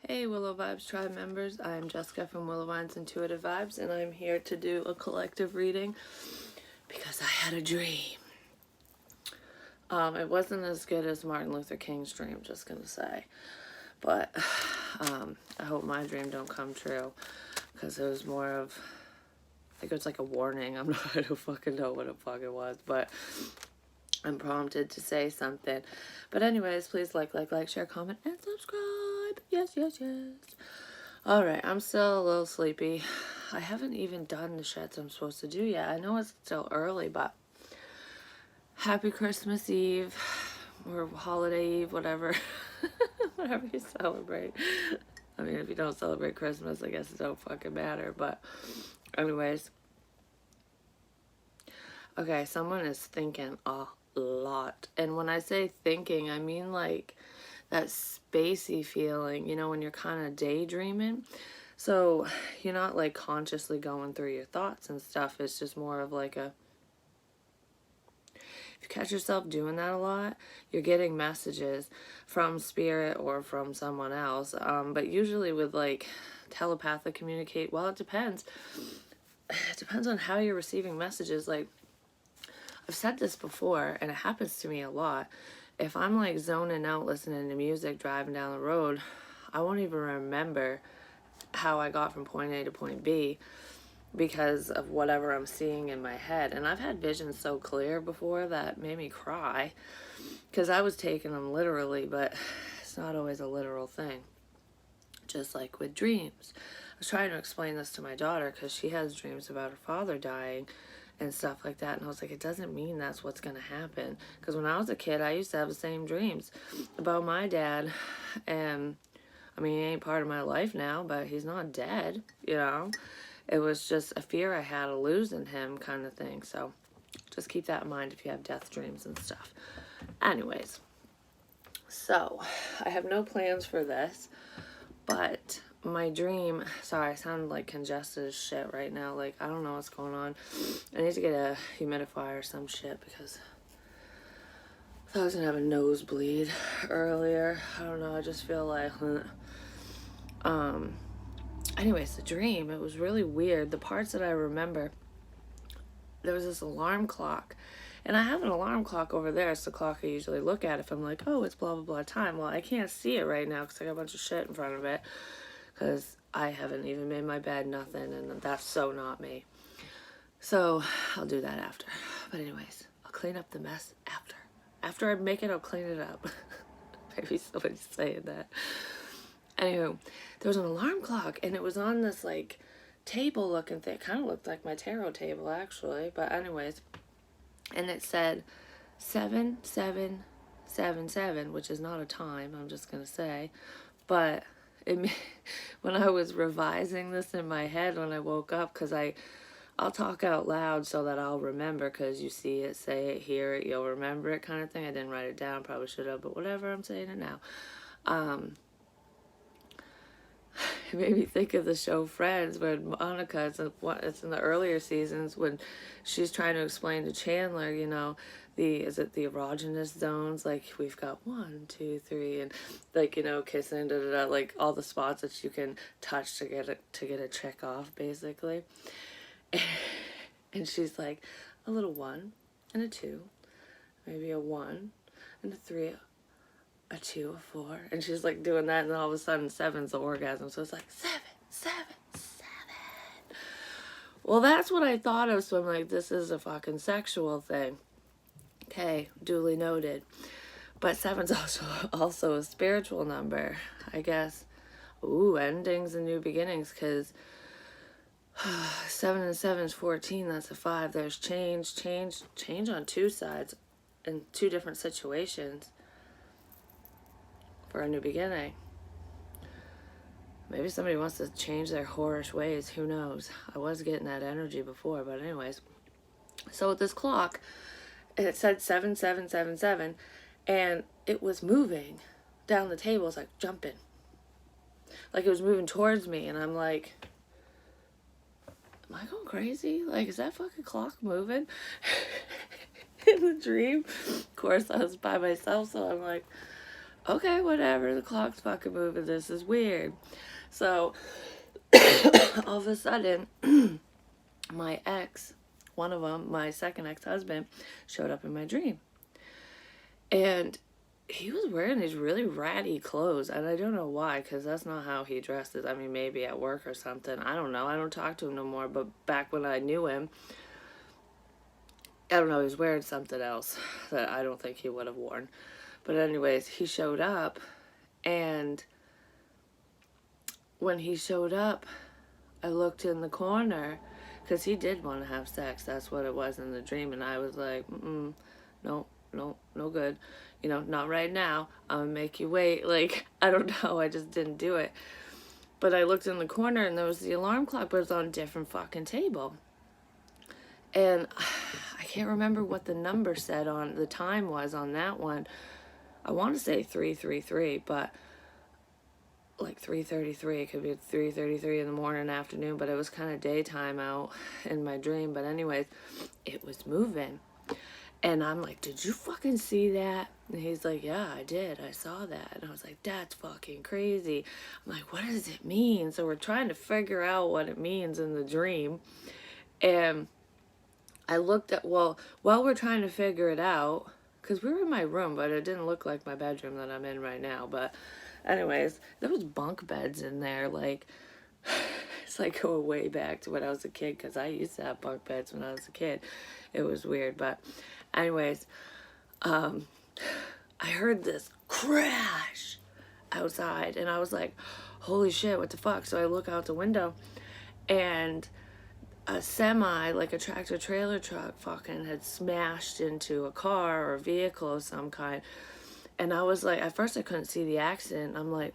Hey Willow Vibes Tribe members, I'm Jessica from Willow Vines Intuitive Vibes, and I'm here to do a collective reading because I had a dream. It wasn't as good as Martin Luther King's dream, just gonna say, but I hope my dream don't come true because it was more of, I think it was like a warning. I'm not, I don't fucking know what the fuck it was, but I'm prompted to say something. But anyways, please like, share, comment, and subscribe. Yes, yes, yes. Alright, I'm still a little sleepy. I haven't even done the shits I'm supposed to do yet. I know it's still early, but happy Christmas Eve or holiday Eve, whatever. Whatever you celebrate. I mean, if you don't celebrate Christmas, I guess it don't fucking matter. But anyways. Okay, someone is thinking a lot. And when I say thinking, I mean like that spacey feeling, you know, when you're kind of daydreaming. So you're not like consciously going through your thoughts and stuff. It's just more of like a, if you catch yourself doing that a lot, you're getting messages from spirit or from someone else. But usually with like telepathic communicate, well, it depends. It depends on how you're receiving messages. Like, I've said this before, and it happens to me a lot. If I'm like zoning out listening to music, driving down the road, I won't even remember how I got from point A to point B because of whatever I'm seeing in my head. And I've had visions so clear before that made me cry because I was taking them literally, but it's not always a literal thing. Just like with dreams. I was trying to explain this to my daughter because she has dreams about her father dying and stuff like that, and I was like, it doesn't mean that's what's gonna happen, because when I was a kid I used to have the same dreams about my dad, and I mean, he ain't part of my life now, but he's not dead, you know. It was just a fear I had of losing him kind of thing. So just keep that in mind if you have death dreams and stuff. Anyways, so I have no plans for this, but my dream, sorry, I sound like congested as shit right now. Like, I don't know what's going on. I need to get a humidifier or some shit because I thought I was gonna have a nosebleed earlier. I don't know, I just feel like, anyways, the dream, it was really weird. The parts that I remember, there was this alarm clock. And I have an alarm clock over there. It's the clock I usually look at if I'm like, oh, it's blah, blah, blah time. Well, I can't see it right now because I got a bunch of shit in front of it. Because I haven't even made my bed, nothing, and that's so not me. So I'll do that after. But anyways, I'll clean up the mess after. After I make it, I'll clean it up. Maybe somebody's saying that. Anywho, there was an alarm clock, and it was on this like table looking thing. It kind of looked like my tarot table actually. But anyways, and it said 7777, which is not a time, I'm just gonna say, but when I was revising this in my head when I woke up, because I'll talk out loud so that I'll remember, because you see it, say it, hear it, you'll remember it kind of thing. I didn't write it down, probably should have, but whatever, I'm saying it now. It made me think of the show Friends, when Monica, it's in the earlier seasons, when she's trying to explain to Chandler, you know, is it the erogenous zones? Like, we've got 1, 2, 3, and like, you know, kissing, da da da, like all the spots that you can touch to get a chick off, basically. And she's like, a little 1 and a 2, maybe a 1 and a 3, a 2, a 4, and she's like doing that, and then all of a sudden 7's the orgasm, so it's like 7, 7, 7. Well, that's what I thought of, so I'm like, this is a fucking sexual thing. Okay, duly noted. But 7's also a spiritual number, I guess. Ooh, endings and new beginnings, because 7 and 7 is 14, that's a 5. There's change on two sides in two different situations for a new beginning. Maybe somebody wants to change their whorish ways, who knows. I was getting that energy before, but anyways. So with this clock, it said 7777, and it was moving down the table. It's like jumping. Like it was moving towards me, and I'm like, am I going crazy? Like, is that fucking clock moving? In the dream? Of course, I was by myself, so I'm like, okay, whatever, the clock's fucking moving, this is weird. So, all of a sudden, my ex, one of them, my second ex-husband, showed up in my dream. And he was wearing these really ratty clothes, and I don't know why, because that's not how he dresses. I mean, maybe at work or something. I don't know. I don't talk to him no more, but back when I knew him, I don't know, he was wearing something else that I don't think he would have worn. But anyways, he showed up, and when he showed up, I looked in the corner, because he did want to have sex. That's what it was in the dream, and I was like, no, no good. You know, not right now. I'm gonna make you wait. Like, I don't know. I just didn't do it. But I looked in the corner and there was the alarm clock, but it was on a different fucking table. And I can't remember what the number said on the time was on that one. I want to say 333, but like 3:33. It could be 3:33 in the morning, afternoon, but it was kind of daytime out in my dream. But anyways, it was moving. And I'm like, did you fucking see that? And he's like, yeah, I did. I saw that. And I was like, that's fucking crazy. I'm like, what does it mean? So we're trying to figure out what it means in the dream. And I looked at, well, while we're trying to figure it out, because we were in my room, but it didn't look like my bedroom that I'm in right now. But anyways, there was bunk beds in there. Like, it's like going way back to when I was a kid, because I used to have bunk beds when I was a kid. It was weird, but anyways, I heard this crash outside, and I was like, holy shit, what the fuck? So I look out the window, and a semi, like a tractor trailer truck, fucking had smashed into a car or a vehicle of some kind. And I was like, at first I couldn't see the accident. I'm like,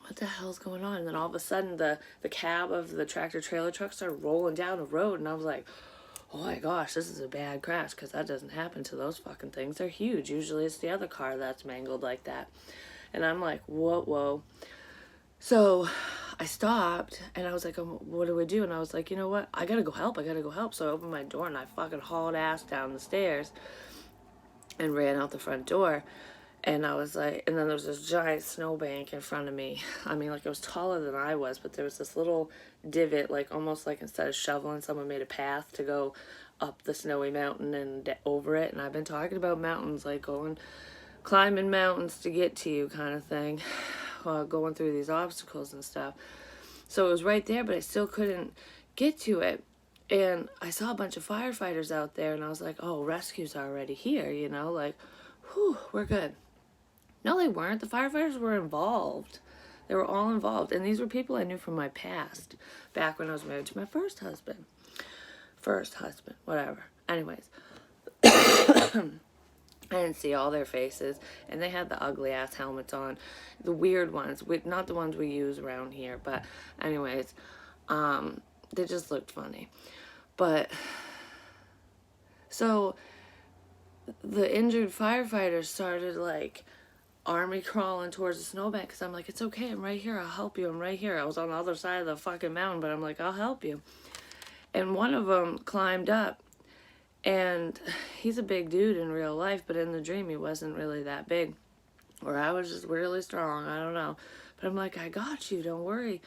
what the hell's going on? And then all of a sudden the cab of the tractor trailer truck started rolling down the road, and I was like, oh my gosh, this is a bad crash, because that doesn't happen to those fucking things. They're huge. Usually it's the other car that's mangled like that. And I'm like, whoa. So I stopped, and I was like, what do we do? And I was like, you know what? I gotta go help. So I opened my door, and I fucking hauled ass down the stairs and ran out the front door. And I was like, and then there was this giant snowbank in front of me. I mean, like, it was taller than I was, but there was this little divot, like, almost like instead of shoveling, someone made a path to go up the snowy mountain and over it. And I've been talking about mountains, like climbing mountains to get to you kind of thing, while going through these obstacles and stuff. So it was right there, but I still couldn't get to it. And I saw a bunch of firefighters out there, and I was like, oh, rescue's already here, you know, like, whew, we're good. No, they weren't. The firefighters were involved. They were all involved. And these were people I knew from my past, back when I was married to my first husband. Whatever. Anyways. I didn't see all their faces. And they had the ugly-ass helmets on. The weird ones. Not the ones we use around here. But anyways, they just looked funny. But, so, the injured firefighters started, like, army crawling towards the snowbank, because I'm like, it's okay, I'm right here, I'll help you, I'm right here. I was on the other side of the fucking mountain, but I'm like, I'll help you. And one of them climbed up, and he's a big dude in real life, but in the dream he wasn't really that big, or I was just really strong, I don't know. But I'm like, I got you, don't worry.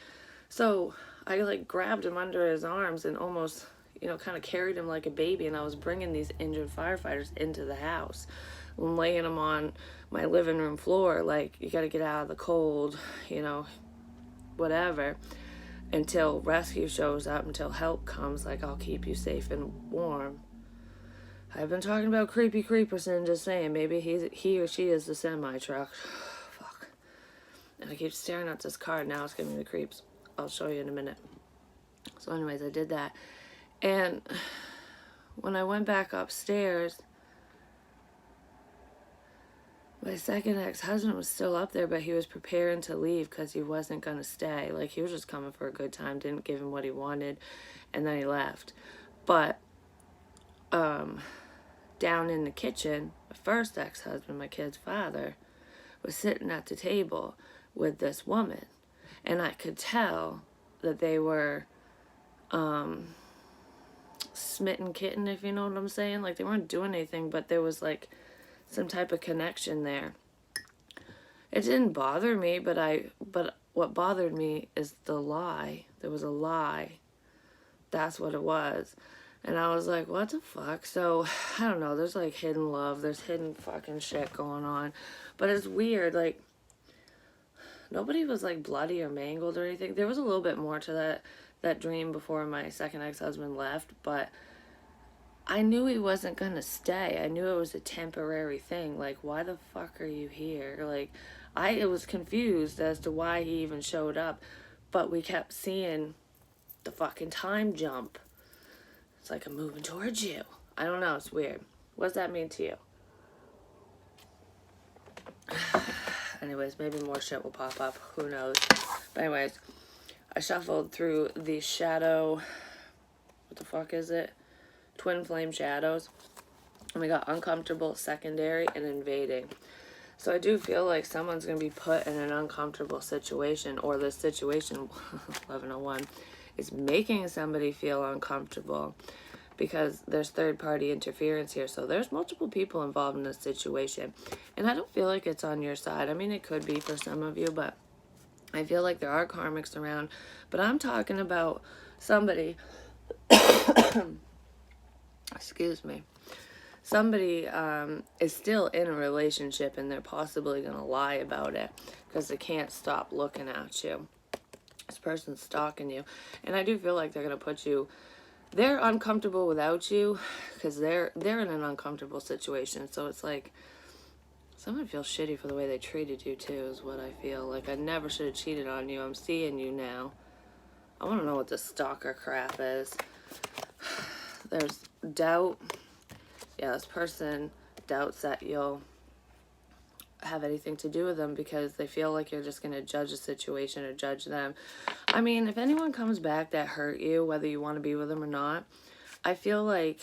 So I like grabbed him under his arms and almost, you know, kind of carried him like a baby, and I was bringing these injured firefighters into the house, laying them on my living room floor, like, you got to get out of the cold, you know, whatever, until rescue shows up, until help comes, like, I'll keep you safe and warm. I've been talking about creepy creeperson, just saying, maybe he or she is the semi-truck. Fuck. And I keep staring at this card, now it's giving me the creeps. I'll show you in a minute. So anyways, I did that. And when I went back upstairs, my second ex-husband was still up there, but he was preparing to leave because he wasn't going to stay. Like, he was just coming for a good time, didn't give him what he wanted, and then he left. But, down in the kitchen, my first ex-husband, my kid's father, was sitting at the table with this woman. And I could tell that they were, smitten kitten, if you know what I'm saying. Like, they weren't doing anything, but there was, like, some type of connection there. It didn't bother me, but what bothered me is the lie. There was a lie. That's what it was. And I was like, what the fuck? So, I don't know. There's like hidden love. There's hidden fucking shit going on. But it's weird. Like, nobody was like bloody or mangled or anything. There was a little bit more to that dream before my second ex-husband left. But I knew he wasn't going to stay. I knew it was a temporary thing. Like, why the fuck are you here? Like, I was confused as to why he even showed up. But we kept seeing the fucking time jump. It's like I'm moving towards you. I don't know. It's weird. What does that mean to you? Anyways, maybe more shit will pop up. Who knows? But anyways, I shuffled through the shadow. What the fuck is it? Twin flame shadows. And we got uncomfortable, secondary, and invading. So I do feel like someone's going to be put in an uncomfortable situation, or this situation, 1101, is making somebody feel uncomfortable because there's third-party interference here. So there's multiple people involved in this situation. And I don't feel like it's on your side. I mean, it could be for some of you, but I feel like there are karmics around. But I'm talking about somebody, excuse me, somebody is still in a relationship and they're possibly going to lie about it because they can't stop looking at you. This person's stalking you. And I do feel like they're going to put you, they're uncomfortable without you because they're in an uncomfortable situation. So it's like someone feels shitty for the way they treated you too is what I feel. Like I never should have cheated on you. I'm seeing you now. I want to know what this stalker crap is. There's doubt. Yeah, this person doubts that you'll have anything to do with them because they feel like you're just going to judge the situation or judge them. I mean, if anyone comes back that hurt you, whether you want to be with them or not, I feel like,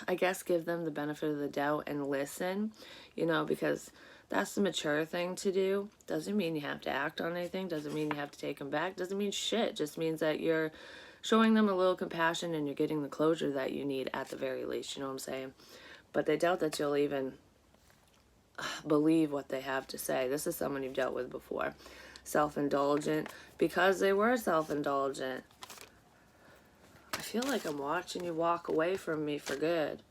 I guess, give them the benefit of the doubt and listen, you know, because that's the mature thing to do. Doesn't mean you have to act on anything. Doesn't mean you have to take them back. Doesn't mean shit. Just means that you're showing them a little compassion and you're getting the closure that you need at the very least, you know what I'm saying? But they doubt that you'll even believe what they have to say. This is someone you've dealt with before. Self-indulgent, because they were self-indulgent. I feel like I'm watching you walk away from me for good.